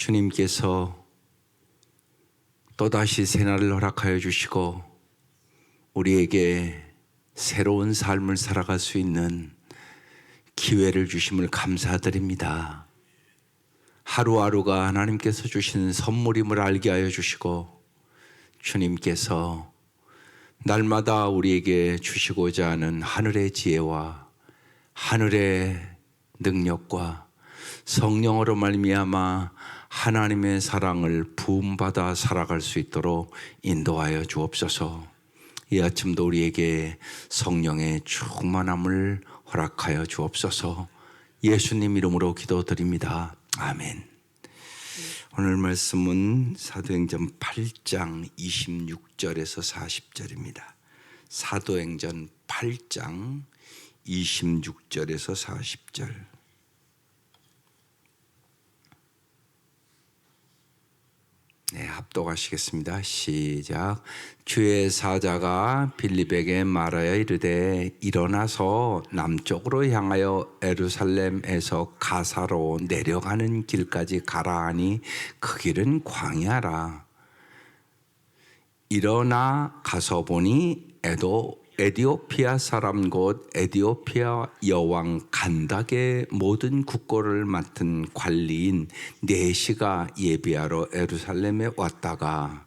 주님께서 또다시 새날을 허락하여 주시고 우리에게 새로운 삶을 살아갈 수 있는 기회를 주심을 감사드립니다. 하루하루가 하나님께서 주신 선물임을 알게 하여 주시고 주님께서 날마다 우리에게 주시고자 하는 하늘의 지혜와 하늘의 능력과 성령으로 말미암아 하나님의 사랑을 부음받아 살아갈 수 있도록 인도하여 주옵소서. 이 아침도 우리에게 성령의 충만함을 허락하여 주옵소서. 예수님 이름으로 기도드립니다. 아멘. 오늘 말씀은 사도행전 8장 26절에서 40절입니다. 사도행전 8장 26절에서 40절. 네, 합독하시겠습니다. 시작. 주의 사자가 빌립에게 말하여 이르되 일어나서 남쪽으로 향하여 예루살렘에서 가사로 내려가는 길까지 가라 하니 그 길은 광야라. 일어나 가서 보니 에디오피아 사람 곧 에디오피아 여왕 간닥의 모든 국고를 맡은 관리인 네시가 예비하러 예루살렘에 왔다가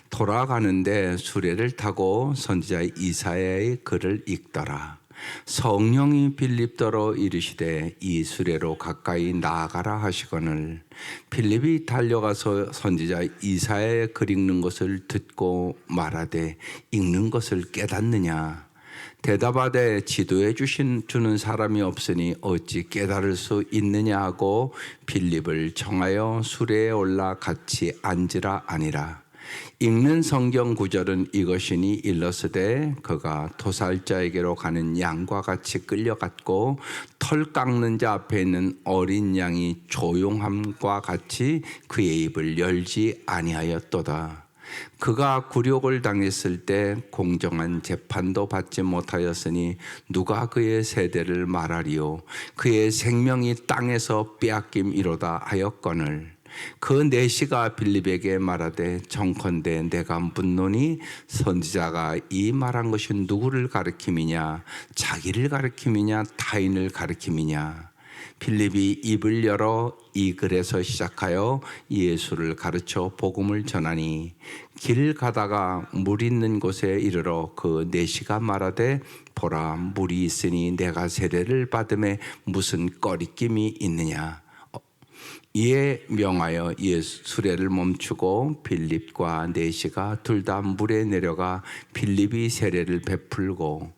돌아가는데 수레를 타고 선지자 이사야의 글을 읽더라. 성령이 빌립더러 이르시되 이 수레로 가까이 나아가라 하시거늘 빌립이 달려가서 선지자 이사야의 글 읽는 것을 듣고 말하되 읽는 것을 깨닫느냐. 대답하되 지도해 주는 사람이 없으니 어찌 깨달을 수 있느냐 하고 빌립을 청하여 수레에 올라 같이 앉으라 아니라. 읽는 성경 구절은 이것이니 일러스되 그가 도살자에게로 가는 양과 같이 끌려갔고 털 깎는 자 앞에 있는 어린 양이 조용함과 같이 그의 입을 열지 아니하였도다. 그가 굴욕을 당했을 때 공정한 재판도 받지 못하였으니 누가 그의 세대를 말하리요. 그의 생명이 땅에서 빼앗김이로다 하였거늘 그 네시가 빌립에게 말하되 정컨대 내가 묻노니 선지자가 이 말한 것이 누구를 가리킴이냐 자기를 가리킴이냐 타인을 가리킴이냐. 빌립이 입을 열어 이 글에서 시작하여 예수를 가르쳐 복음을 전하니 길 가다가 물 있는 곳에 이르러 그 네시가 말하되 보라 물이 있으니 내가 세례를 받음에 무슨 꺼리낌이 있느냐. 이에 명하여 수레를 멈추고 빌립과 네시가 둘 다 물에 내려가 빌립이 세례를 베풀고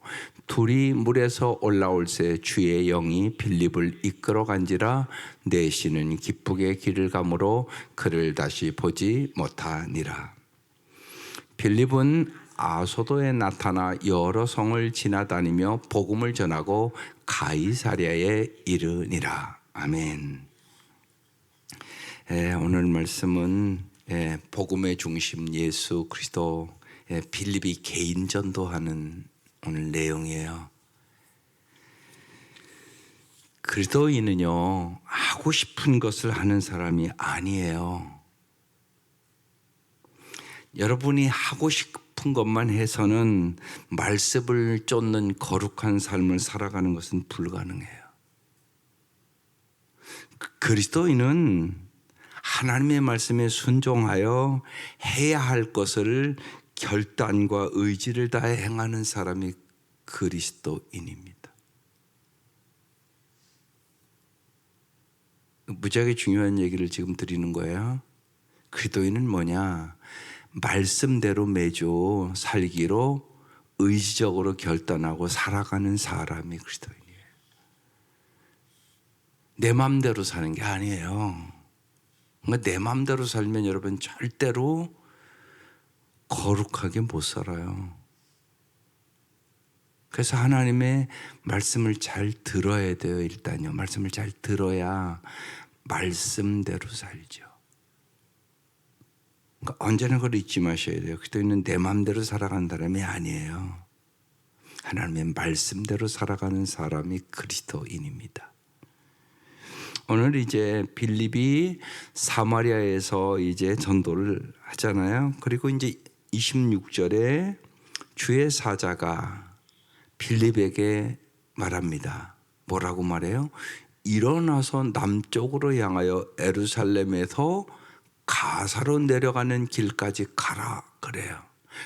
둘이 물에서 올라올새 주의 영이 빌립을 이끌어 간지라 네시는 기쁘게 길을 가므로 그를 다시 보지 못하니라. 빌립은 아소도에 나타나 여러 성을 지나다니며 복음을 전하고 가이사랴에 이르니라. 아멘. 오늘 말씀은 복음의 중심 예수 그리스도 빌립이 개인 전도하는 오늘 내용이에요. 그리스도인은요 하고 싶은 것을 하는 사람이 아니에요. 여러분이 하고 싶은 것만 해서는 말씀을 쫓는 거룩한 삶을 살아가는 것은 불가능해요. 그리스도인은 하나님의 말씀에 순종하여 해야 할 것을 결단과 의지를 다해 행하는 사람이 그리스도인입니다. 무지하게 중요한 얘기를 지금 드리는 거예요. 그리스도인은 뭐냐? 말씀대로 매주 살기로 의지적으로 결단하고 살아가는 사람이 그리스도인이에요. 내 마음대로 사는 게 아니에요. 내 마음대로 살면 여러분 절대로 거룩하게 못 살아요. 그래서 하나님의 말씀을 잘 들어야 돼요. 일단요. 말씀을 잘 들어야 말씀대로 살죠. 그러니까 언제나 그걸 잊지 마셔야 돼요. 그리스도인은 내 마음대로 살아가는 사람이 아니에요. 하나님의 말씀대로 살아가는 사람이 그리스도인입니다. 오늘 이제 빌립이 사마리아에서 이제 전도를 하잖아요. 그리고 이제 26절에 주의 사자가 빌립에게 말합니다. 뭐라고 말해요? 일어나서 남쪽으로 향하여 에루살렘에서 가사로 내려가는 길까지 가라 그래요.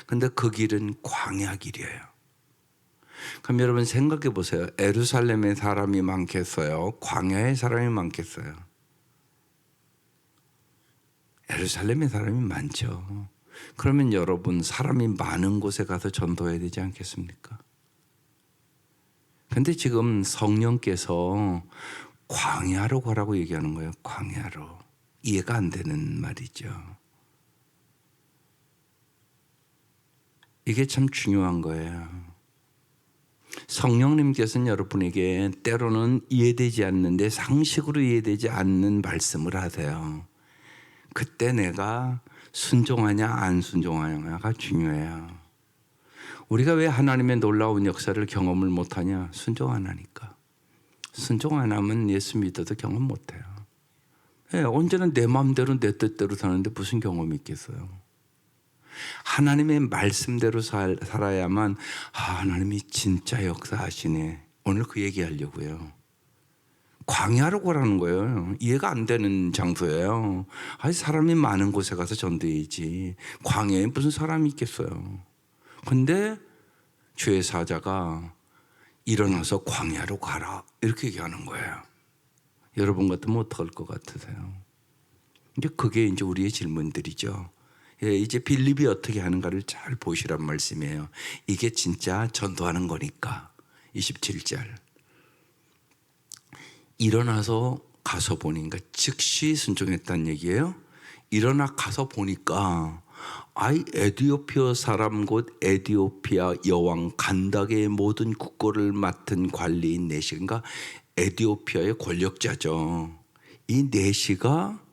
근데 그 길은 광야 길이에요. 그럼 여러분 생각해 보세요. 에루살렘에 사람이 많겠어요? 광야에 사람이 많겠어요? 에루살렘에 사람이 많죠. 그러면 여러분 사람이 많은 곳에 가서 전도해야 되지 않겠습니까? 근데 지금 성령께서 광야로 가라고 얘기하는 거예요. 광야로. 이해가 안 되는 말이죠. 이게 참 중요한 거예요. 성령님께서는 여러분에게 때로는 이해되지 않는데 상식으로 이해되지 않는 말씀을 하세요. 그때 내가 순종하냐 안 순종하냐가 중요해요. 우리가 왜 하나님의 놀라운 역사를 경험을 못하냐? 순종 안 하니까. 순종 안 하면 예수 믿어도 경험 못해요. 네, 언제나 내 마음대로 내 뜻대로 사는데 무슨 경험이 있겠어요? 하나님의 말씀대로 살아야만 하나님이 진짜 역사하시네. 오늘 그 얘기하려고요. 광야로 가라는 거예요. 이해가 안 되는 장소예요. 사람이 많은 곳에 가서 전도해야지. 광야에 무슨 사람이 있겠어요. 근데 주의 사자가 일어나서 광야로 가라 이렇게 얘기하는 거예요. 여러분 같으면 어떡할 것 같으세요? 이제 그게 이제 우리의 질문들이죠. 이제 빌립이 어떻게 하는가를 잘 보시란 말씀이에요. 이게 진짜 전도하는 거니까. 27절. 일어나서 가서 보니까 즉시 순종했다는 얘기예요. 일어나 가서 보니까 에디오피아 사람 곧 에디오피아 여왕 간닥의 모든 국고를 맡은 관리인 네시, 그러니까 에디오피아의 권력자죠. 이 네시가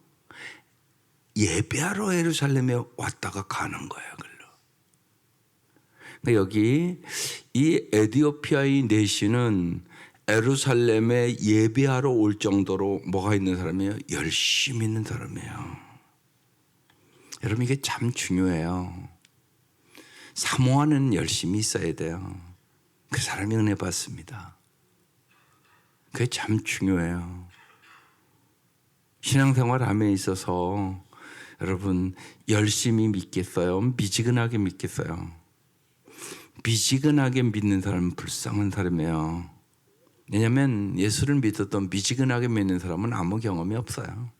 예배하러 예루살렘에 왔다가 가는 거예요. 그러니까 여기 이 에디오피아의 네시는 예루살렘에 예배하러 올 정도로 뭐가 있는 사람이에요? 열심히 있는 사람이에요. 여러분 이게 참 중요해요. 사모하는 열심히 있어야 돼요. 그 사람이 은혜 받습니다. 그게 참 중요해요. 신앙생활 함에 있어서 여러분 열심히 믿겠어요? 미지근하게 믿겠어요? 미지근하게 믿는 사람은 불쌍한 사람이에요. 왜냐하면 예수를 믿었던 미지근하게 믿는 사람은 아무 경험이 없어요.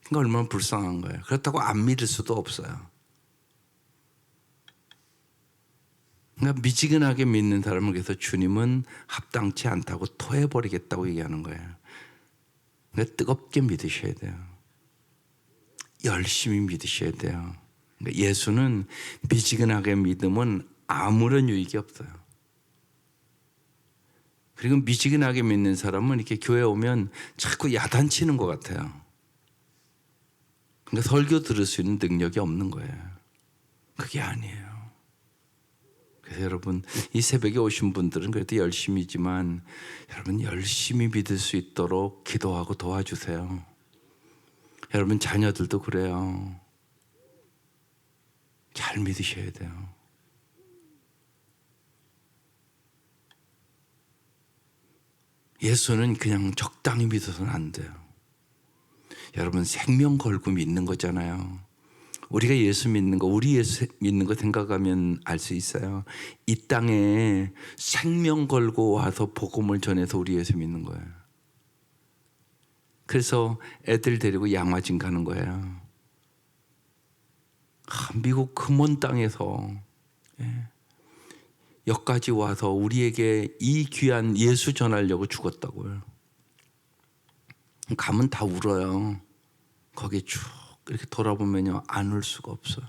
그러니까 얼마나 불쌍한 거예요. 그렇다고 안 믿을 수도 없어요. 그러니까 미지근하게 믿는 사람을 위해서 주님은 합당치 않다고 토해버리겠다고 얘기하는 거예요. 그러니까 뜨겁게 믿으셔야 돼요. 열심히 믿으셔야 돼요. 그러니까 예수는 미지근하게 믿으면 아무런 유익이 없어요. 그리고 미지근하게 믿는 사람은 이렇게 교회 오면 자꾸 야단치는 것 같아요. 그러니까 설교 들을 수 있는 능력이 없는 거예요. 그게 아니에요. 그래서 여러분 이 새벽에 오신 분들은 그래도 열심히지만 여러분 열심히 믿을 수 있도록 기도하고 도와주세요. 여러분 자녀들도 그래요. 잘 믿으셔야 돼요. 예수는 그냥 적당히 믿어서는 안 돼요. 여러분 생명 걸고 믿는 거잖아요. 우리가 예수 믿는 거, 우리 예수 믿는 거 생각하면 알 수 있어요. 이 땅에 생명 걸고 와서 복음을 전해서 우리 예수 믿는 거예요. 그래서 애들 데리고 양화진 가는 거예요. 미국 그 먼 땅에서 여기까지 와서 우리에게 이 귀한 예수 전하려고 죽었다고요. 가면 다 울어요. 거기 쭉 이렇게 돌아보면요 안 울 수가 없어요.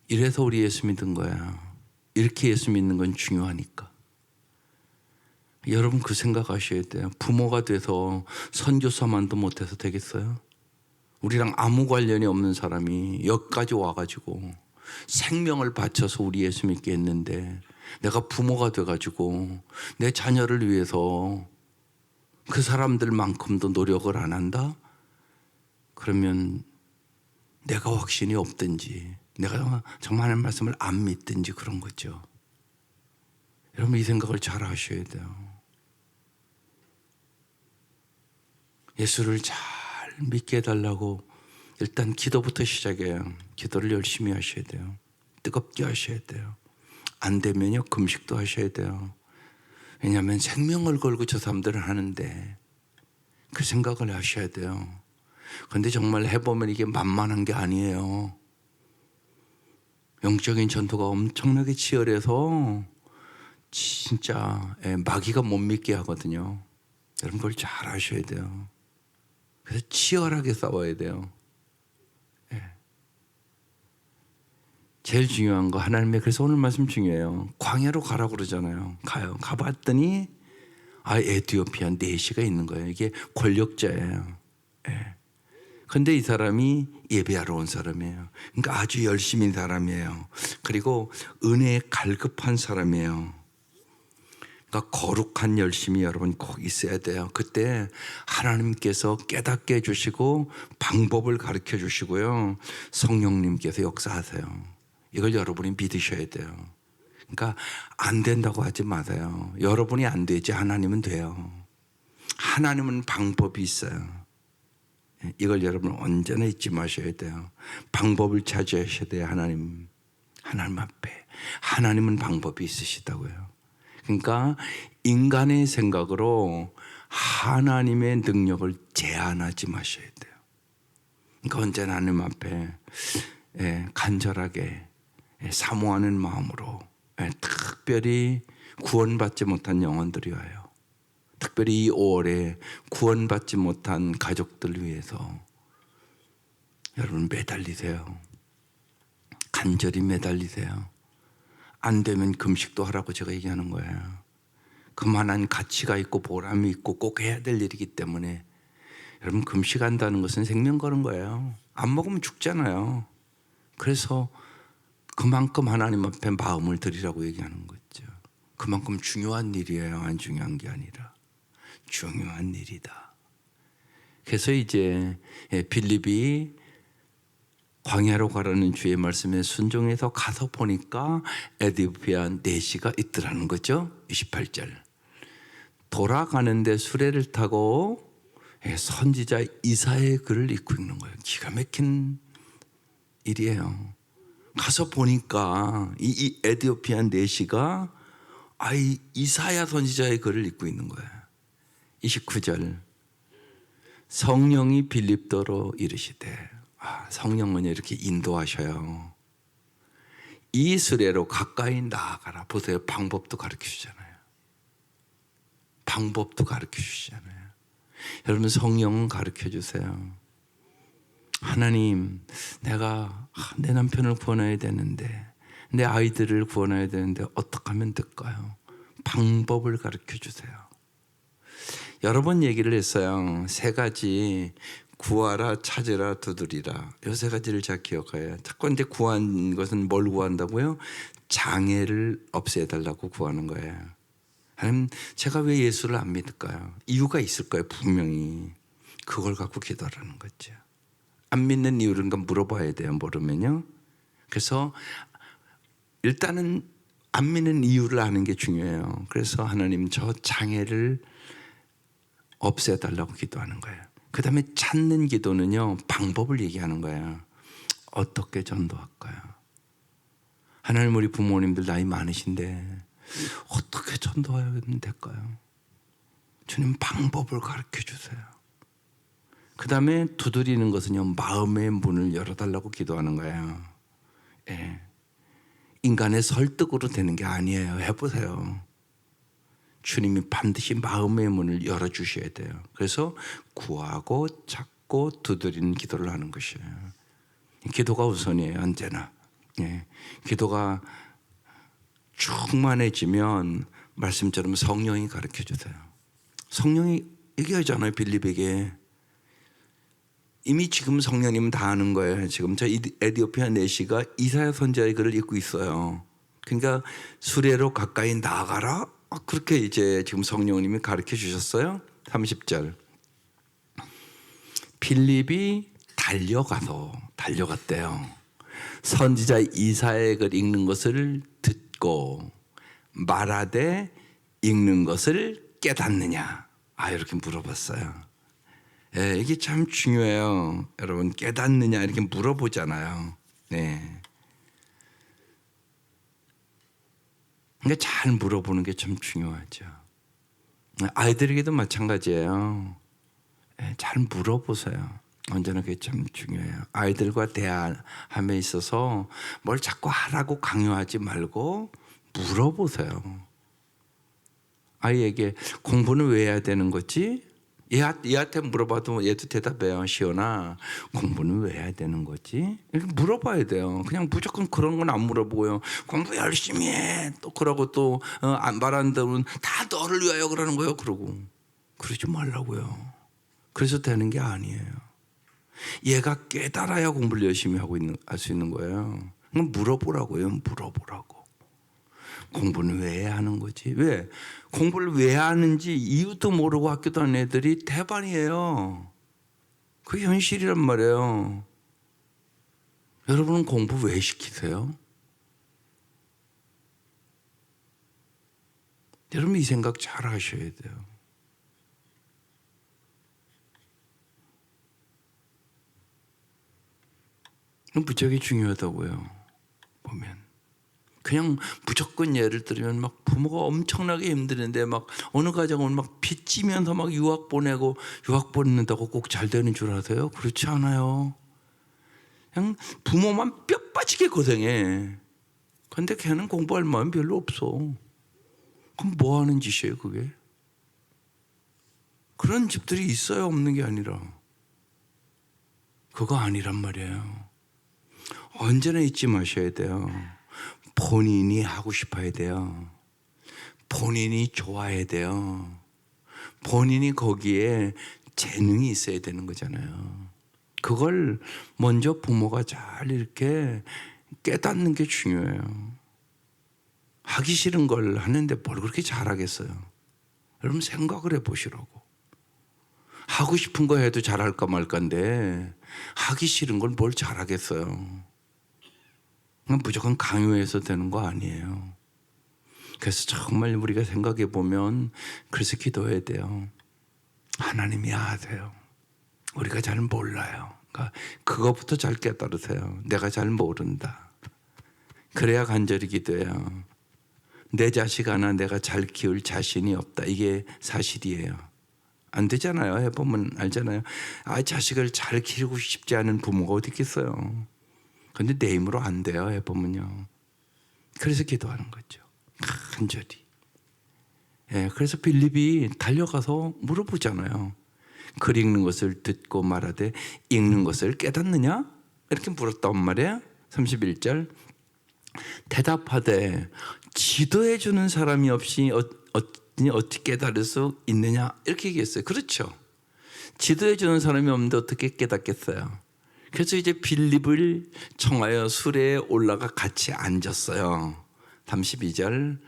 이래서 우리 예수 믿은 거야. 이렇게 예수 믿는 건 중요하니까. 여러분 그 생각하셔야 돼요. 부모가 돼서 선교사만도 못해서 되겠어요? 우리랑 아무 관련이 없는 사람이 여기까지 와가지고 생명을 바쳐서 우리 예수 믿게 했는데 내가 부모가 돼가지고 내 자녀를 위해서 그 사람들만큼도 노력을 안 한다? 그러면 내가 확신이 없든지 내가 정말 하나님 말씀을 안 믿든지 그런 거죠. 여러분 이 생각을 잘 하셔야 돼요. 예수를 잘 믿게 해달라고 일단 기도부터 시작해요. 기도를 열심히 하셔야 돼요. 뜨겁게 하셔야 돼요. 안 되면요 금식도 하셔야 돼요. 왜냐하면 생명을 걸고 저 사람들은 하는데 그 생각을 하셔야 돼요. 그런데 정말 해보면 이게 만만한 게 아니에요. 영적인 전투가 엄청나게 치열해서 진짜 마귀가 못 믿게 하거든요. 여러분 그걸 잘 아셔야 돼요. 그래서 치열하게 싸워야 돼요. 제일 중요한 거 하나님의, 그래서 오늘 말씀 중요해요. 광야로 가라고 그러잖아요. 가요. 가봤더니 에티오피아 4시가 있는 거예요. 이게 권력자예요. 근데 이 사람이 예배하러 온 사람이에요. 그러니까 아주 열심인 사람이에요. 그리고 은혜에 갈급한 사람이에요. 그러니까 거룩한 열심이 여러분 꼭 있어야 돼요. 그때 하나님께서 깨닫게 해주시고 방법을 가르쳐 주시고요. 성령님께서 역사하세요. 이걸 여러분이 믿으셔야 돼요. 그러니까 안 된다고 하지 마세요. 여러분이 안 되지 하나님은 돼요. 하나님은 방법이 있어요. 이걸 여러분 언제나 잊지 마셔야 돼요. 방법을 찾으셔야 돼요. 하나님 앞에 하나님은 방법이 있으시다고요. 그러니까 인간의 생각으로 하나님의 능력을 제한하지 마셔야 돼요. 그러니까 언제나 하나님 앞에 간절하게 사모하는 마음으로 특별히 구원받지 못한 영혼들이 와요. 특별히 이 5월에 구원받지 못한 가족들 위해서 여러분 매달리세요. 간절히 매달리세요. 안 되면 금식도 하라고 제가 얘기하는 거예요. 그만한 가치가 있고 보람이 있고 꼭 해야 될 일이기 때문에 여러분 금식한다는 것은 생명 거는 거예요. 안 먹으면 죽잖아요. 그래서 그만큼 하나님 앞에 마음을 드리라고 얘기하는 거죠. 그만큼 중요한 일이에요. 안 중요한 게 아니라 중요한 일이다. 그래서 이제 빌립이 광야로 가라는 주의 말씀에 순종해서 가서 보니까 에티오피아 4시가 있더라는 거죠. 28절. 돌아가는데 수레를 타고 선지자 이사야의 글을 읽고 있는 거예요. 기가 막힌 일이에요. 가서 보니까 이 에티오피아 4시가 이사야 선지자의 글을 읽고 있는 거예요. 29절. 성령이 빌립더로 이르시되, 성령은 이렇게 인도하셔요. 이 수레로 가까이 나아가라. 보세요. 방법도 가르쳐 주잖아요. 방법도 가르쳐 주시잖아요. 여러분 성령은 가르쳐 주세요. 하나님, 내가 내 남편을 구원해야 되는데, 내 아이들을 구원해야 되는데 어떻게 하면 될까요? 방법을 가르쳐 주세요. 여러 번 얘기를 했어요. 3가지. 구하라, 찾으라, 두드리라. 이 3가지를 잘 기억해요. 첫 번째 구한 것은 뭘 구한다고요? 장애를 없애달라고 구하는 거예요. 하나님, 제가 왜 예수를 안 믿을까요? 이유가 있을 거예요. 분명히. 그걸 갖고 기도하라는 거죠. 안 믿는 이유를 물어봐야 돼요. 모르면요. 그래서 일단은 안 믿는 이유를 아는 게 중요해요. 그래서 하나님 저 장애를 없애달라고 기도하는 거예요. 그 다음에 찾는 기도는요, 방법을 얘기하는 거예요. 어떻게 전도할까요? 하나님, 우리 부모님들 나이 많으신데 어떻게 전도하면 될까요? 주님 방법을 가르쳐 주세요. 그 다음에 두드리는 것은요, 마음의 문을 열어달라고 기도하는 거예요. 인간의 설득으로 되는 게 아니에요. 해보세요. 주님이 반드시 마음의 문을 열어주셔야 돼요. 그래서 구하고 찾고 두드리는 기도를 하는 것이에요. 기도가 우선이에요. 언제나. 기도가 충만해지면 말씀처럼 성령이 가르쳐 주세요. 성령이 얘기하잖아요. 빌립에게. 이미 지금 성령님은 다 아는 거예요. 지금 저 에티오피아 4시가 이사야 선지자의 글을 읽고 있어요. 그러니까 수레로 가까이 나아가라. 그렇게 이제 지금 성령님이 가르쳐 주셨어요. 30절. 빌립이 달려갔대요. 선지자 이사야의 글 읽는 것을 듣고 말하되 읽는 것을 깨닫느냐? 이렇게 물어봤어요. 이게 참 중요해요. 여러분, 깨닫느냐 이렇게 물어보잖아요. 네. 그러니까 잘 물어보는 게 참 중요하죠. 아이들에게도 마찬가지예요. 잘 물어보세요. 언제나 그게 참 중요해요. 아이들과 대화함에 있어서 뭘 자꾸 하라고 강요하지 말고 물어보세요. 아이에게 공부는 왜 해야 되는 거지? 얘한테 물어봐도 얘도 대답해요. 시연아, 공부는 왜 해야 되는 거지? 이렇게 물어봐야 돼요. 그냥 무조건 그런 건 안 물어보고요. 공부 열심히 해. 또 그러고 또 말 안 들으면 다 너를 위하여 그러는 거예요. 그러지 말라고요. 그래서 되는 게 아니에요. 얘가 깨달아야 공부를 열심히 할 수 있는 거예요. 물어보라고요. 물어보라고. 공부는 왜 하는 거지? 왜? 공부를 왜 하는지 이유도 모르고 학교 다니는 애들이 대반이에요. 그게 현실이란 말이에요. 여러분은 공부 왜 시키세요? 여러분 이 생각 잘 하셔야 돼요. 무지하게 중요하다고요. 보면 그냥 무조건 예를 들면 막 부모가 엄청나게 힘드는데 막 어느 가정은 막 빚지면서 막 유학 보내고 유학 보낸다고 꼭 잘 되는 줄 아세요? 그렇지 않아요. 그냥 부모만 뼈 빠지게 고생해. 근데 걔는 공부할 마음 별로 없어. 그럼 뭐 하는 짓이에요 그게? 그런 집들이 있어요 없는 게 아니라. 그거 아니란 말이에요. 언제나 잊지 마셔야 돼요. 본인이 하고 싶어야 돼요. 본인이 좋아야 돼요. 본인이 거기에 재능이 있어야 되는 거잖아요. 그걸 먼저 부모가 잘 이렇게 깨닫는 게 중요해요. 하기 싫은 걸 하는데 뭘 그렇게 잘하겠어요? 여러분 생각을 해보시라고. 하고 싶은 거 해도 잘할까 말까인데 하기 싫은 걸 뭘 잘하겠어요? 무조건 강요해서 되는 거 아니에요. 그래서 정말 우리가 생각해 보면 그래서 기도해야 돼요. 하나님이 아세요. 우리가 잘 몰라요. 그러니까 그것부터 잘 깨달으세요. 내가 잘 모른다. 그래야 간절히 기도해요. 내 자식 하나 내가 잘 키울 자신이 없다. 이게 사실이에요. 안 되잖아요. 해보면 알잖아요. 자식을 잘 키우고 싶지 않은 부모가 어디 있겠어요. 근데 내 힘으로 안 돼요. 해보면요. 그래서 기도하는 거죠. 간절히. 그래서 빌립이 달려가서 물어보잖아요. 글 읽는 것을 듣고 말하되 읽는 것을 깨닫느냐? 이렇게 물었단 말이에요. 31절. 대답하되 지도해 주는 사람이 없이 어떻게 깨달을 수 있느냐? 이렇게 얘기했어요. 그렇죠. 지도해 주는 사람이 없는데 어떻게 깨닫겠어요? 그래서 이제 빌립을 청하여 수레에 올라가 같이 앉았어요. 32절.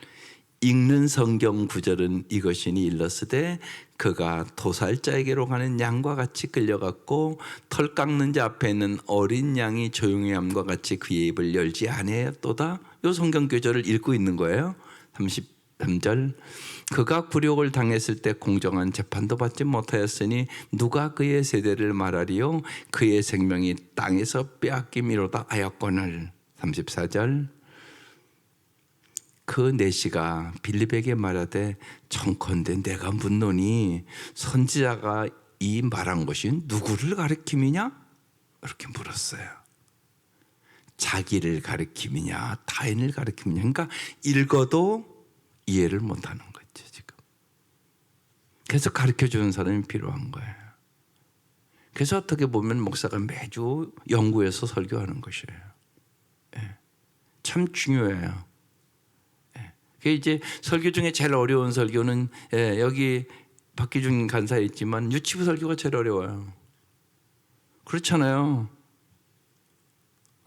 읽는 성경 구절은 이것이니 일렀으되 그가 도살자에게로 가는 양과 같이 끌려갔고 털 깎는 자 앞에 있는 어린 양이 조용히 함과 같이 그의 입을 열지 아니하였도다. 이 성경 구절을 읽고 있는 거예요. 33절. 그가 굴욕을 당했을 때 공정한 재판도 받지 못하였으니 누가 그의 세대를 말하리요? 그의 생명이 땅에서 빼앗김이로다 하였거늘. 34절. 그 내시가 빌립에게 말하되 청컨대 내가 묻노니 선지자가 이 말한 것이 누구를 가리킴이냐? 이렇게 물었어요. 자기를 가리킴이냐 타인을 가리킴이냐. 그러니까 읽어도 이해를 못하는 거죠 지금. 그래서 가르쳐주는 사람이 필요한 거예요. 그래서 어떻게 보면 목사가 매주 연구해서 설교하는 것이에요. 참 중요해요. 그게 이제 설교 중에 제일 어려운 설교는 여기 박기준 간사에 있지만 유치부 설교가 제일 어려워요. 그렇잖아요.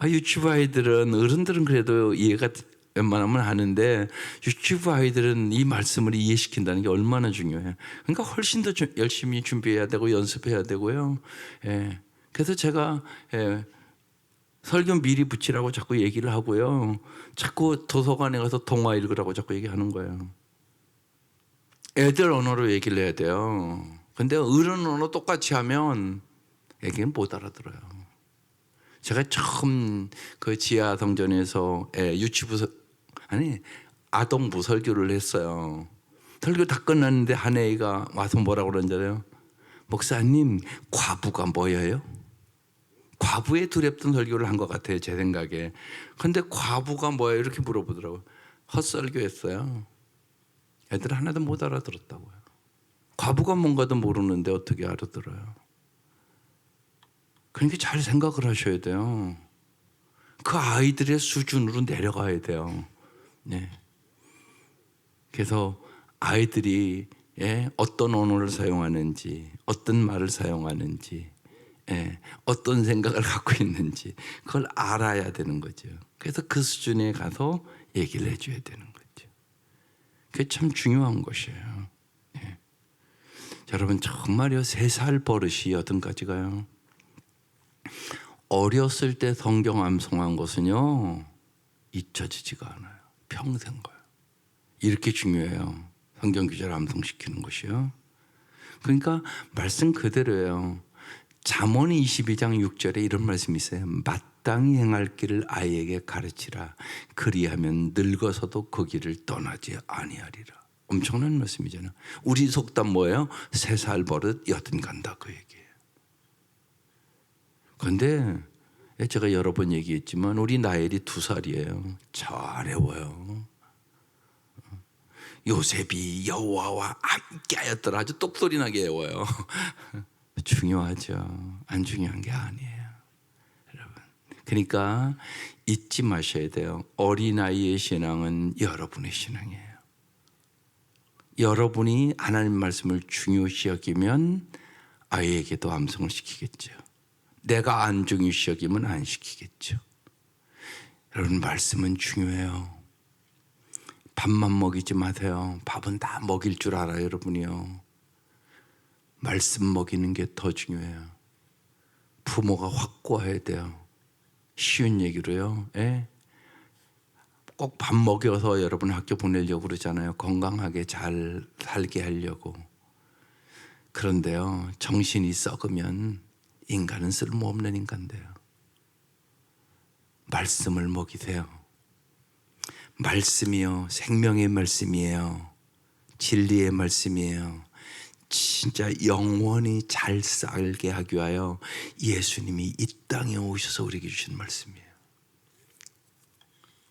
유치부 아이들은 어른들은 그래도 이해가 웬만하면 하는데 유치부 아이들은 이 말씀을 이해시킨다는 게 얼마나 중요해요. 그러니까 훨씬 더 열심히 준비해야 되고 연습해야 되고요. 예. 그래서 제가 설교 미리 붙이라고 자꾸 얘기를 하고요. 자꾸 도서관에 가서 동화 읽으라고 자꾸 얘기하는 거예요. 애들 언어로 얘기를 해야 돼요. 근데 어른 언어 똑같이 하면 애기는 못 알아들어요. 제가 처음 그 지하 성전에서 아동부 설교를 했어요. 설교 다 끝났는데 한 애가 와서 뭐라고 그러는잖아요. 목사님, 과부가 뭐예요? 과부에 두렵던 설교를 한 것 같아요, 제 생각에. 근데 과부가 뭐예요? 이렇게 물어보더라고요. 헛설교했어요. 애들 하나도 못 알아들었다고요. 과부가 뭔가도 모르는데 어떻게 알아들어요? 그러니까 잘 생각을 하셔야 돼요. 그 아이들의 수준으로 내려가야 돼요. 네. 그래서 아이들이 어떤 언어를 사용하는지, 어떤 말을 사용하는지, 어떤 생각을 갖고 있는지 그걸 알아야 되는 거죠. 그래서 그 수준에 가서 얘기를 해줘야 되는 거죠. 그게 참 중요한 것이에요. 네. 여러분 정말요 3살 버릇이 80가지가요. 어렸을 때 성경 암송한 것은요 잊혀지지가 않아요. 평생 가요. 이렇게 중요해요. 성경 구절 암송시키는 것이요. 그러니까 말씀 그대로예요. 잠언 22장 6절에 이런 말씀이 있어요. 마땅히 행할 길을 아이에게 가르치라. 그리하면 늙어서도 그 길을 떠나지 아니하리라. 엄청난 말씀이잖아요. 우리 속담 뭐예요? 3살 버릇 80간다 그 얘기예요. 그런데 제가 여러 번 얘기했지만 우리 나엘이 2살이에요. 잘 외워요. 요셉이 여호와와 함께하였더라. 아주 똑소리 나게 외워요. 중요하죠. 안 중요한 게 아니에요, 여러분. 그러니까 잊지 마셔야 돼요. 어린아이의 신앙은 여러분의 신앙이에요. 여러분이 하나님 말씀을 중요시 여기면 아이에게도 암송을 시키겠죠. 내가 안 중요시 여기면 안 시키겠죠. 여러분 말씀은 중요해요. 밥만 먹이지 마세요. 밥은 다 먹일 줄 알아요, 여러분이요. 말씀 먹이는 게 더 중요해요. 부모가 확고해야 돼요. 쉬운 얘기로요. 꼭 밥 먹여서 여러분 학교 보내려고 그러잖아요. 건강하게 잘 살게 하려고. 그런데요, 정신이 썩으면 인간은 쓸모없는 인간돼요. 말씀을 먹이세요. 말씀이요, 생명의 말씀이에요. 진리의 말씀이에요. 진짜 영원히 잘 살게 하기 위하여 예수님이 이 땅에 오셔서 우리에게 주신 말씀이에요.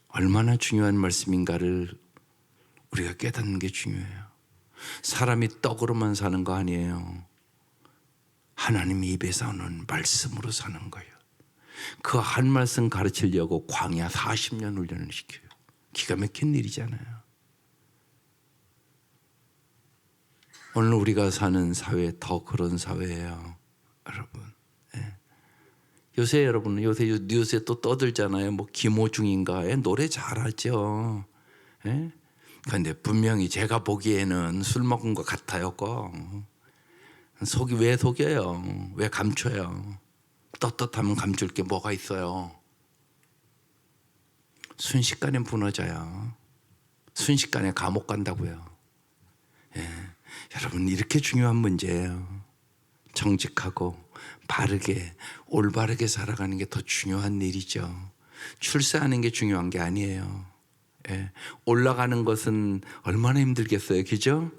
얼마나 중요한 말씀인가를 우리가 깨닫는 게 중요해요. 사람이 떡으로만 사는 거 아니에요. 하나님 입에서 오는 말씀으로 사는 거예요. 그 한 말씀 가르치려고 광야 40년 훈련을 시켜요. 기가 막힌 일이잖아요. 오늘 우리가 사는 사회 더 그런 사회예요, 여러분. 요새 여러분 요새 뉴스에 또 떠들잖아요. 뭐 김호중인가 노래 잘하죠. 그런데 분명히 제가 보기에는 술 먹은 것 같아요. 속이 왜 속여요? 왜 감춰요? 떳떳하면 감출 게 뭐가 있어요? 순식간에 무너져요. 순식간에 감옥 간다고요. 여러분 이렇게 중요한 문제예요. 정직하고 바르게 올바르게 살아가는 게 더 중요한 일이죠. 출세하는 게 중요한 게 아니에요. 올라가는 것은 얼마나 힘들겠어요, 그죠?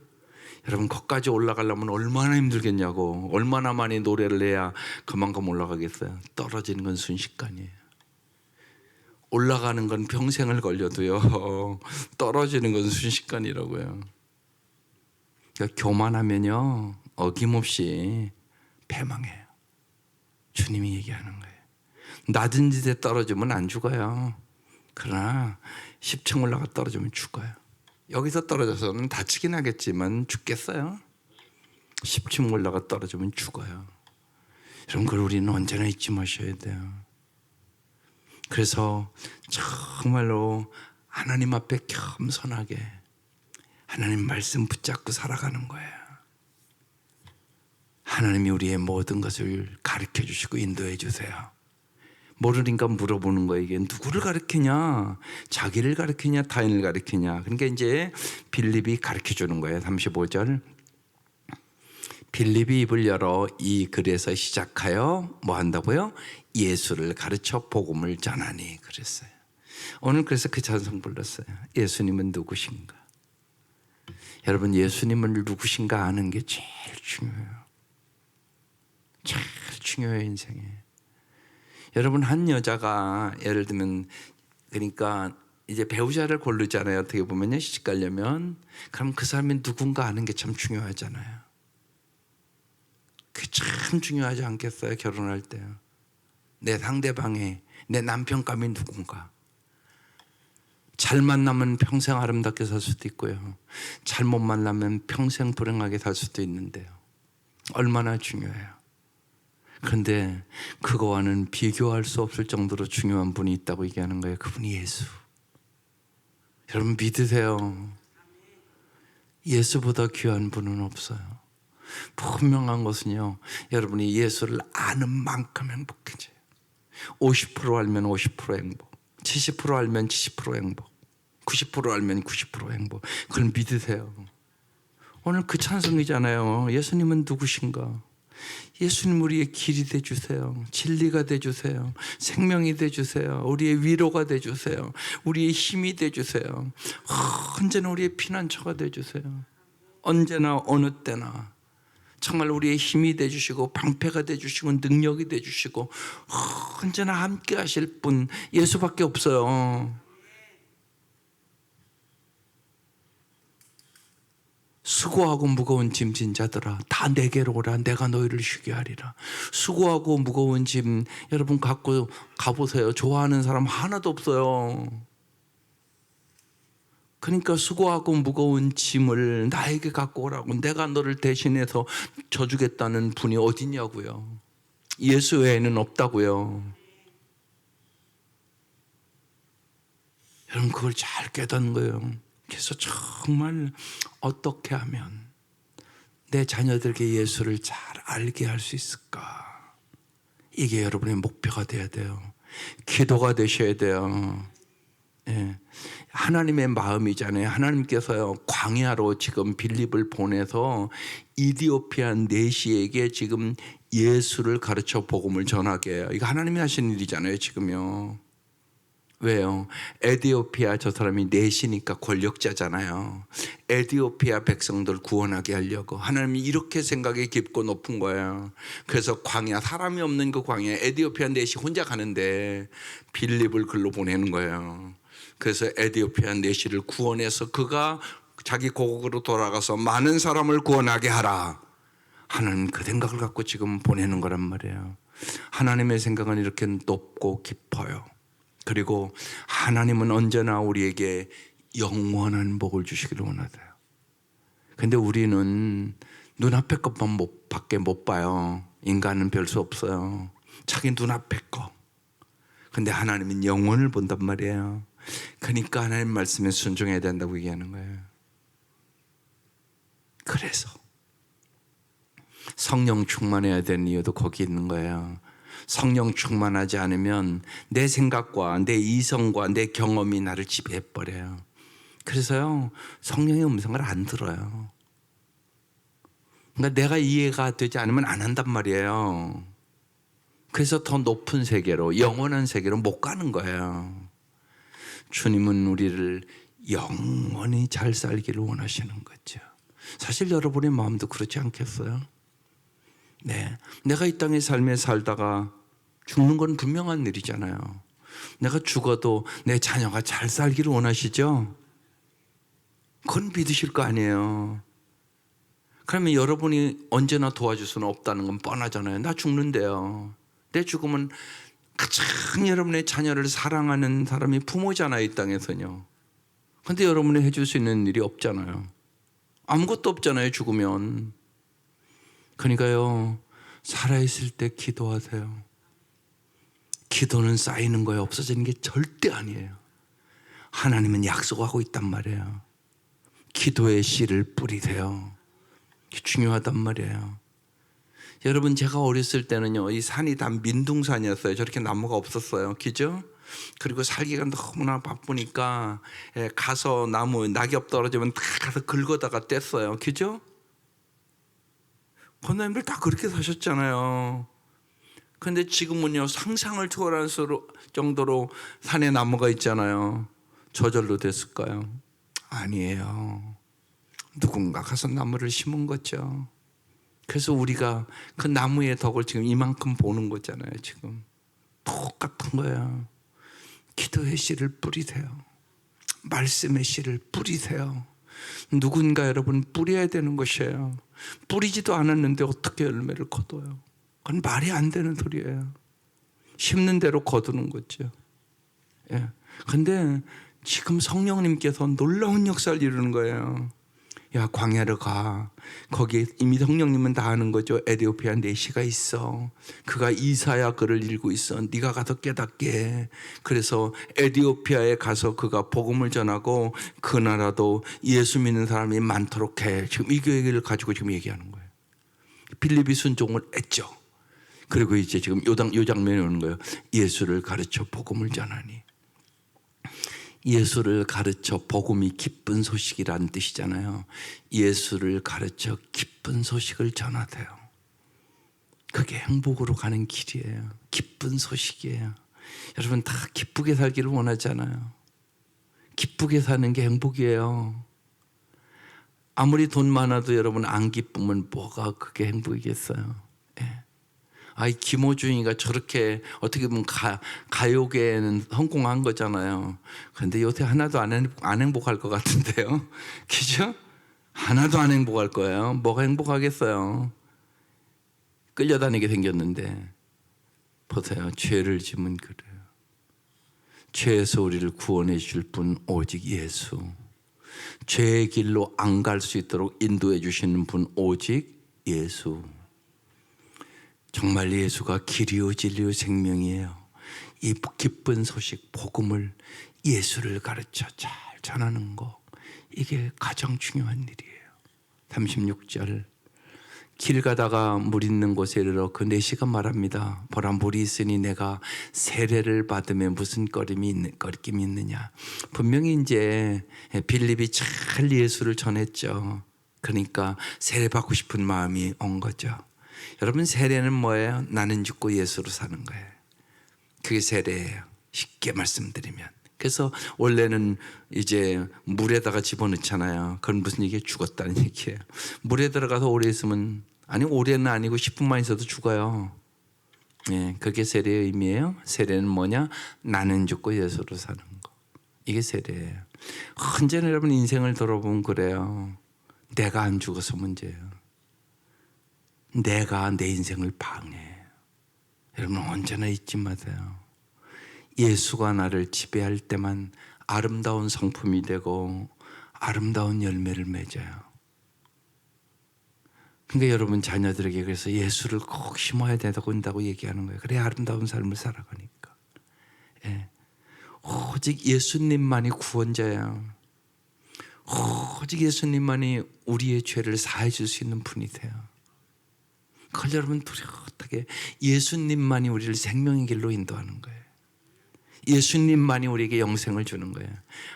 여러분 거기까지 올라가려면 얼마나 힘들겠냐고. 얼마나 많이 노래를 해야 그만큼 올라가겠어요. 떨어지는 건 순식간이에요. 올라가는 건 평생을 걸려도요, 떨어지는 건 순식간이라고요. 그러니까 교만하면요 어김없이 패망해요. 주님이 얘기하는 거예요. 낮은 지대 떨어지면 안 죽어요. 그러나 10층 올라가 떨어지면 죽어요. 여기서 떨어져서는 다치긴 하겠지만 죽겠어요? 10층 올라가 떨어지면 죽어요. 이런 걸 우리는 언제나 잊지 마셔야 돼요. 그래서 정말로 하나님 앞에 겸손하게 하나님 말씀 붙잡고 살아가는 거예요. 하나님이 우리의 모든 것을 가르쳐 주시고 인도해 주세요. 모르니까 물어보는 거예요. 이게 누구를 가르치냐? 자기를 가르치냐? 타인을 가르치냐? 그러니까 이제 빌립이 가르쳐 주는 거예요. 35절. 빌립이 입을 열어 이 글에서 시작하여 뭐 한다고요? 예수를 가르쳐 복음을 전하니 그랬어요. 오늘 그래서 그 찬송 불렀어요. 예수님은 누구신가? 여러분, 예수님을 누구신가 아는 게 제일 중요해요. 제일 중요해요, 인생에. 여러분, 한 여자가 예를 들면 그러니까 이제 배우자를 고르잖아요. 어떻게 보면요, 시집 가려면. 그럼 그 사람이 누군가 아는 게 참 중요하잖아요. 그게 참 중요하지 않겠어요? 결혼할 때요. 내 상대방의 내 남편감이 누군가. 잘 만나면 평생 아름답게 살 수도 있고요, 잘못 만나면 평생 불행하게 살 수도 있는데요. 얼마나 중요해요. 그런데 그거와는 비교할 수 없을 정도로 중요한 분이 있다고 얘기하는 거예요. 그분이 예수. 여러분 믿으세요. 예수보다 귀한 분은 없어요. 분명한 것은요, 여러분이 예수를 아는 만큼 행복해져요. 50% 알면 50% 행복, 70% 알면 70% 행복, 90% 알면 90% 행복. 그걸 믿으세요. 오늘 그 찬송이잖아요. 예수님은 누구신가? 예수님 우리의 길이 되주세요. 진리가 되주세요. 생명이 되주세요. 우리의 위로가 되주세요. 우리의 힘이 되주세요. 언제나 우리의 피난처가 되주세요. 언제나 어느 때나 정말 우리의 힘이 되주시고 방패가 되주시고 능력이 되주시고 언제나 함께 하실 분 예수밖에 없어요. 수고하고 무거운 짐진 자들아 다 내게로 오라. 내가 너희를 쉬게 하리라. 수고하고 무거운 짐 여러분 갖고 가보세요. 좋아하는 사람 하나도 없어요. 그러니까 수고하고 무거운 짐을 나에게 갖고 오라고, 내가 너를 대신해서 져주겠다는 분이 어디냐고요. 예수 외에는 없다고요. 여러분 그걸 잘 깨닫는 거예요. 그래서 정말 어떻게 하면 내 자녀들에게 예수를 잘 알게 할 수 있을까? 이게 여러분의 목표가 돼야 돼요. 기도가 되셔야 돼요. 예. 하나님의 마음이잖아요. 하나님께서요, 광야로 지금 빌립을 보내서 이디오피아 내시에게 지금 예수를 가르쳐 복음을 전하게 해요. 이거 하나님이 하신 일이잖아요, 지금요. 왜요? 에디오피아 저 사람이 내시니까 권력자잖아요. 에디오피아 백성들 구원하게 하려고 하나님이 이렇게 생각이 깊고 높은 거예요. 그래서 광야, 사람이 없는 그 광야에 에디오피아 내시 혼자 가는데 빌립을 글로 보내는 거예요. 그래서 에디오피아 내시를 구원해서 그가 자기 고국으로 돌아가서 많은 사람을 구원하게 하라. 하나님 그 생각을 갖고 지금 보내는 거란 말이에요. 하나님의 생각은 이렇게 높고 깊어요. 그리고 하나님은 언제나 우리에게 영원한 복을 주시기를 원하세요. 근데 우리는 눈앞의 것만 밖에 못 봐요. 인간은 별 수 없어요. 자기 눈앞의 거. 근데 하나님은 영원을 본단 말이에요. 그러니까 하나님 말씀에 순종해야 된다고 얘기하는 거예요. 그래서 성령 충만해야 되는 이유도 거기 있는 거예요. 성령 충만하지 않으면 내 생각과 내 이성과 내 경험이 나를 지배해버려요. 그래서요, 성령의 음성을 안 들어요. 그러니까 내가 이해가 되지 않으면 안 한단 말이에요. 그래서 더 높은 세계로, 영원한 세계로 못 가는 거예요. 주님은 우리를 영원히 잘 살기를 원하시는 거죠. 사실 여러분의 마음도 그렇지 않겠어요? 네, 내가 이 땅의 삶에 살다가 죽는 건 분명한 일이잖아요. 내가 죽어도 내 자녀가 잘 살기를 원하시죠? 그건 믿으실 거 아니에요. 그러면 여러분이 언제나 도와줄 수는 없다는 건 뻔하잖아요. 나 죽는데요. 내 죽으면 가장 여러분의 자녀를 사랑하는 사람이 부모잖아요, 이 땅에서는요. 근데 여러분이 해줄 수 있는 일이 없잖아요. 아무것도 없잖아요, 죽으면. 그러니까요, 살아있을 때 기도하세요. 기도는 쌓이는 거예요. 없어지는 게 절대 아니에요. 하나님은 약속하고 있단 말이에요. 기도의 씨를 뿌리세요. 중요하단 말이에요. 여러분, 제가 어렸을 때는요, 이 산이 다 민둥산이었어요. 저렇게 나무가 없었어요. 그죠? 그리고 살기가 너무나 바쁘니까 가서 나무 낙엽 떨어지면 다 가서 긁어다가 뗐어요. 그죠? 권사님들 다 그렇게 사셨잖아요. 근데 지금은요, 상상을 초월할 정도로 산에 나무가 있잖아요. 저절로 됐을까요? 아니에요. 누군가 가서 나무를 심은 거죠. 그래서 우리가 그 나무의 덕을 지금 이만큼 보는 거잖아요. 지금 똑같은 거예요. 기도의 씨를 뿌리세요. 말씀의 씨를 뿌리세요. 누군가 여러분 뿌려야 되는 것이에요. 뿌리지도 않았는데 어떻게 열매를 거둬요? 그건 말이 안 되는 소리예요. 심는 대로 거두는 거죠. 예. 근데 지금 성령님께서 놀라운 역사를 이루는 거예요. 야, 광야로 가. 거기에 이미 성령님은 다 아는 거죠. 에디오피아 내시가 있어. 그가 이사야 글을 읽고 있어. 네가 가서 깨닫게. 그래서 에디오피아에 가서 그가 복음을 전하고 그 나라도 예수 믿는 사람이 많도록 해. 지금 이 계획을 가지고 지금 얘기하는 거예요. 빌립이 순종을 했죠. 그리고 이제 지금 요 장면에 오는 거예요. 예수를 가르쳐 복음을 전하니. 예수를 가르쳐 복음이 기쁜 소식이라는 뜻이잖아요. 예수를 가르쳐 기쁜 소식을 전하세요. 그게 행복으로 가는 길이에요. 기쁜 소식이에요. 여러분 다 기쁘게 살기를 원하잖아요. 기쁘게 사는 게 행복이에요. 아무리 돈 많아도 여러분 안 기쁘면 뭐가 그게 행복이겠어요. 예. 아이 김호중이가 저렇게 어떻게 보면 가요계에는 성공한 거잖아요. 그런데 요새 하나도 안 행복할 것 같은데요. 그죠? 하나도 안 행복할 거예요. 뭐가 행복하겠어요. 끌려다니게 생겼는데 보세요. 죄를 지면 그래요. 죄에서 우리를 구원해 줄 분 오직 예수. 죄의 길로 안 갈 수 있도록 인도해 주시는 분 오직 예수. 정말 예수가 길이요 진리요 생명이에요. 이 기쁜 소식 복음을 예수를 가르쳐 잘 전하는 거, 이게 가장 중요한 일이에요. 36절 길 가다가 물 있는 곳에 이르러 그 내시가 말합니다. 보라 물이 있으니 내가 세례를 받으면 무슨 꺼림이 있느냐. 분명히 이제 빌립이 잘 예수를 전했죠. 그러니까 세례 받고 싶은 마음이 온 거죠. 여러분 세례는 뭐예요? 나는 죽고 예수로 사는 거예요. 그게 세례예요. 쉽게 말씀드리면. 그래서 원래는 이제 물에다가 집어넣잖아요. 그건 무슨 얘기예요? 죽었다는 얘기예요. 물에 들어가서 오래 있으면, 아니 오래는 아니고 10분만 있어도 죽어요. 예, 그게 세례의 의미예요. 세례는 뭐냐? 나는 죽고 예수로 사는 거. 이게 세례예요. 언제나 여러분 인생을 돌아보면 그래요. 내가 안 죽어서 문제예요. 내가 내 인생을 방해해요. 여러분 언제나 잊지 마세요. 예수가 나를 지배할 때만 아름다운 성품이 되고 아름다운 열매를 맺어요. 그러니까 여러분 자녀들에게 그래서 예수를 꼭 심어야 된다고 얘기하는 거예요. 그래야 아름다운 삶을 살아가니까. 예. 오직 예수님만이 구원자예요. 오직 예수님만이 우리의 죄를 사해 줄 수 있는 분이세요. 그걸 여러분 뚜렷하게 예수님만이 우리를 생명의 길로 인도하는 거예요. 예수님만이 우리에게 영생을 주는 거예요.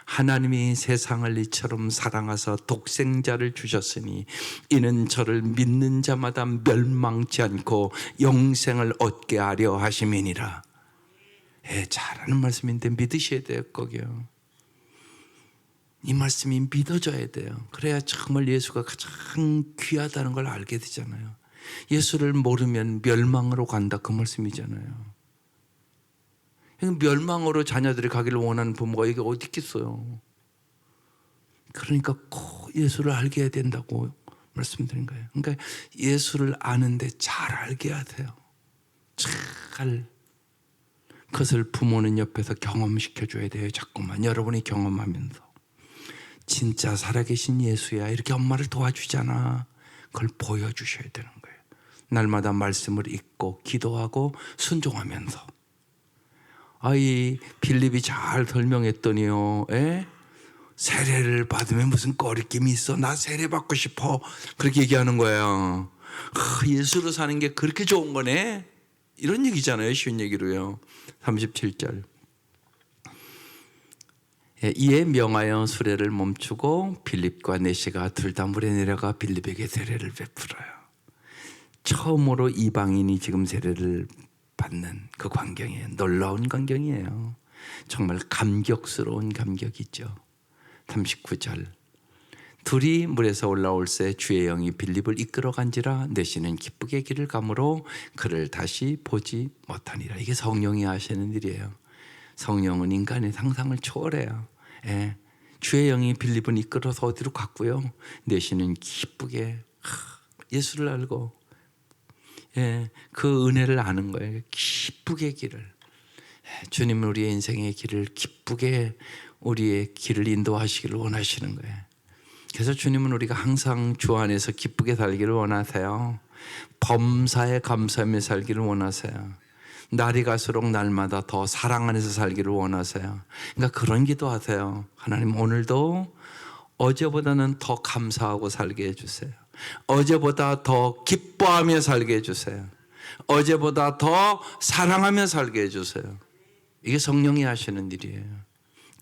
하나님이 세상을 이처럼 사랑하사 독생자를 주셨으니 이는 저를 믿는 자마다 멸망치 않고 영생을 얻게 하려 하심이니라. 잘하는 말씀인데 믿으셔야 돼요. 거기요. 이 말씀이 믿어져야 돼요. 그래야 정말 예수가 가장 귀하다는 걸 알게 되잖아요. 예수를 모르면 멸망으로 간다 그 말씀이잖아요. 멸망으로 자녀들이 가기를 원하는 부모가 여기 어디 있겠어요. 그러니까 꼭 예수를 알게 해야 된다고 말씀드린 거예요. 그러니까 예수를 아는데 잘 알게 하세요. 잘. 그것을 부모는 옆에서 경험시켜줘야 돼요. 자꾸만 여러분이 경험하면서 진짜 살아계신 예수야 이렇게 엄마를 도와주잖아. 그걸 보여주셔야 되는 거예요. 날마다 말씀을 읽고 기도하고 순종하면서 아이 빌립이 잘 설명했더니요. 에? 세례를 받으면 무슨 꺼리낌이 있어? 나 세례 받고 싶어. 그렇게 얘기하는 거예요. 예수로 사는 게 그렇게 좋은 거네? 이런 얘기잖아요. 쉬운 얘기로요. 37절. 이에 명하여 수레를 멈추고 빌립과 내시가 둘 다 물에 내려가 빌립에게 세례를 베풀어요. 처음으로 이방인이 지금 세례를 받는 그 광경이에요. 놀라운 광경이에요. 정말 감격스러운 감격이죠. 39절. 둘이 물에서 올라올새 주의 영이 빌립을 이끌어간지라 내시는 기쁘게 길을 가므로 그를 다시 보지 못하니라. 이게 성령이 하시는 일이에요. 성령은 인간의 상상을 초월해요. 예. 주의 영이 빌립은 이끌어서 어디로 갔고요. 내시는 기쁘게 예수를 알고 그 은혜를 아는 거예요. 기쁘게 길을. 주님은 우리의 인생의 길을 기쁘게 우리의 길을 인도하시기를 원하시는 거예요. 그래서 주님은 우리가 항상 주 안에서 기쁘게 살기를 원하세요. 범사에 감사하며 살기를 원하세요. 날이 갈수록 날마다 더 사랑 안에서 살기를 원하세요. 그러니까 그런 기도하세요. 하나님 오늘도 어제보다는 더 감사하고 살게 해주세요. 어제보다 더 기뻐하며 살게 해주세요. 어제보다 더 사랑하며 살게 해주세요. 이게 성령이 하시는 일이에요.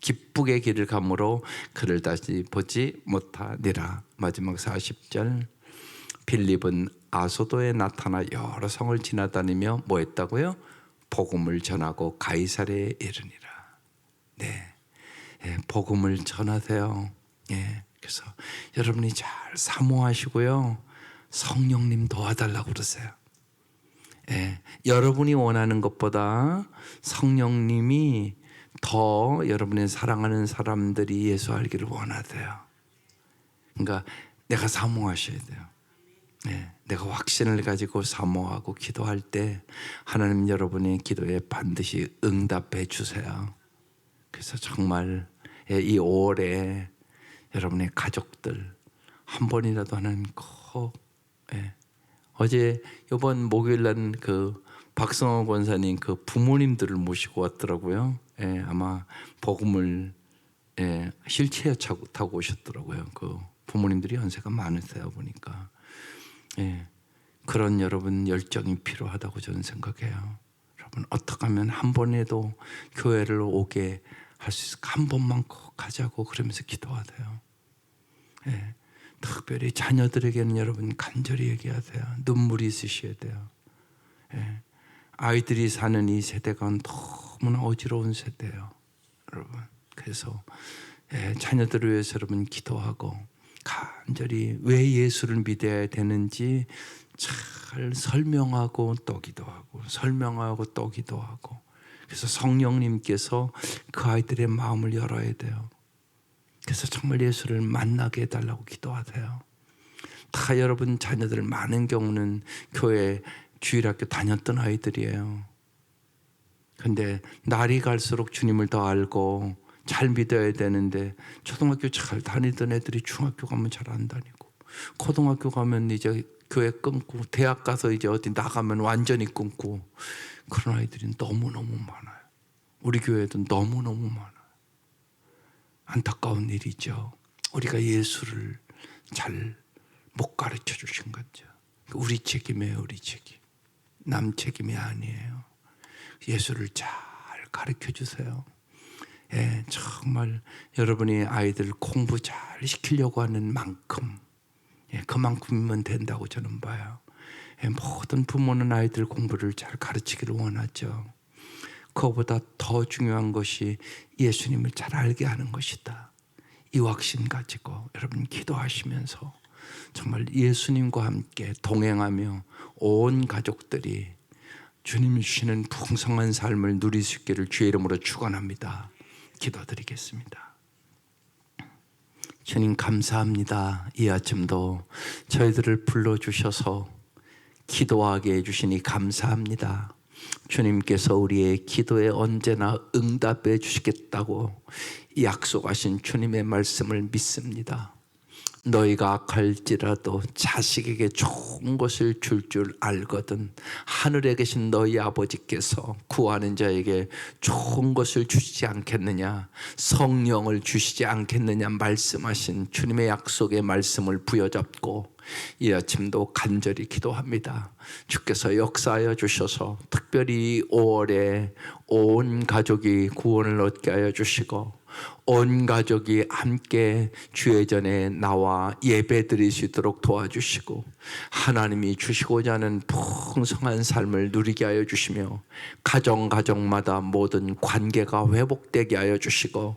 기쁘게 길을 가므로 그를 다시 보지 못하니라. 마지막 40절. 빌립은 아소도에 나타나 여러 성을 지나다니며 뭐 했다고요? 복음을 전하고 가이사랴에 이르니라. 네, 복음을 전하세요. 그래서 여러분이 잘 사모하시고요. 성령님 도와달라고 그러세요. 여러분이 원하는 것보다 성령님이 더 여러분의 사랑하는 사람들이 예수 알기를 원하세요. 그러니까 내가 사모하셔야 돼요. 내가 확신을 가지고 사모하고 기도할 때 하나님 여러분의 기도에 반드시 응답해 주세요. 그래서 정말 이 5월에 여러분의 가족들 한 번이라도 하나님 꼭 어제 이번 목요일 날 그 박성호 권사님 그 부모님들을 모시고 왔더라고요. 아마 복음을 휠체어 타고 오셨더라고요. 그 부모님들이 연세가 많으세요 보니까. 그런 여러분 열정이 필요하다고 저는 생각해요. 여러분 어떻게 하면 한 번에도 교회를 오게 할 수 있을까? 한 번만 꼭 가자고 그러면서 기도하세요. 특별히 자녀들에게는 여러분 간절히 얘기하세요. 눈물이 있으셔야 돼요. 아이들이 사는 이 세대가 너무나 어지러운 세대예요, 여러분. 그래서 자녀들을 위해서 여러분 기도하고 간절히 왜 예수를 믿어야 되는지 잘 설명하고 또 기도하고 설명하고 또 기도하고. 그래서 성령님께서 그 아이들의 마음을 열어야 돼요. 그래서 정말 예수를 만나게 해달라고 기도하세요. 다 여러분 자녀들 많은 경우는 교회 주일학교 다녔던 아이들이에요. 근데 날이 갈수록 주님을 더 알고 잘 믿어야 되는데 초등학교 잘 다니던 애들이 중학교 가면 잘 안 다니고 고등학교 가면 이제 교회 끊고 대학 가서 이제 어디 나가면 완전히 끊고 그런 아이들이 너무너무 많아요. 우리 교회도 너무너무 많아요. 안타까운 일이죠. 우리가 예수를 잘 못 가르쳐 주신 거죠. 우리 책임이에요. 우리 책임. 남 책임이 아니에요. 예수를 잘 가르쳐 주세요. 정말 여러분이 아이들 공부 잘 시키려고 하는 만큼 그만큼이면 된다고 저는 봐요. 모든 부모는 아이들 공부를 잘 가르치기를 원하죠. 그거보다 더 중요한 것이 예수님을 잘 알게 하는 것이다. 이 확신 가지고 여러분 기도하시면서 정말 예수님과 함께 동행하며 온 가족들이 주님이 주시는 풍성한 삶을 누릴 수 있기를 주의 이름으로 축원합니다. 기도드리겠습니다. 주님 감사합니다. 이 아침도 저희들을 불러주셔서 기도하게 해주시니 감사합니다. 주님께서 우리의 기도에 언제나 응답해 주시겠다고 약속하신 주님의 말씀을 믿습니다. 너희가 악할지라도 자식에게 좋은 것을 줄 알거든 하늘에 계신 너희 아버지께서 구하는 자에게 좋은 것을 주시지 않겠느냐, 성령을 주시지 않겠느냐 말씀하신 주님의 약속의 말씀을 부여잡고 이 아침도 간절히 기도합니다. 주께서 역사하여 주셔서 특별히 5월에 온 가족이 구원을 얻게 하여 주시고 온 가족이 함께 주의 전에 나와 예배 드릴 수 있도록 도와주시고 하나님이 주시고자 하는 풍성한 삶을 누리게 하여 주시며 가정마다 모든 관계가 회복되게 하여 주시고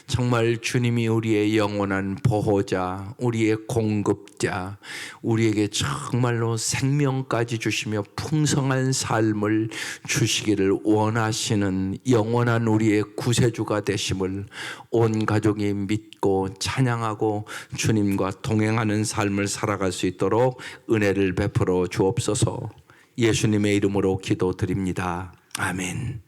정말 주님이 우리의 영원한 보호자, 우리의 공급자, 우리에게 정말로 생명까지 주시며 풍성한 삶을 주시기를 원하시는 영원한 우리의 구세주가 되심을 온 가족이 믿고 찬양하고 주님과 동행하는 삶을 살아갈 수 있도록 은혜를 베풀어 주옵소서. 예수님의 이름으로 기도드립니다. 아멘.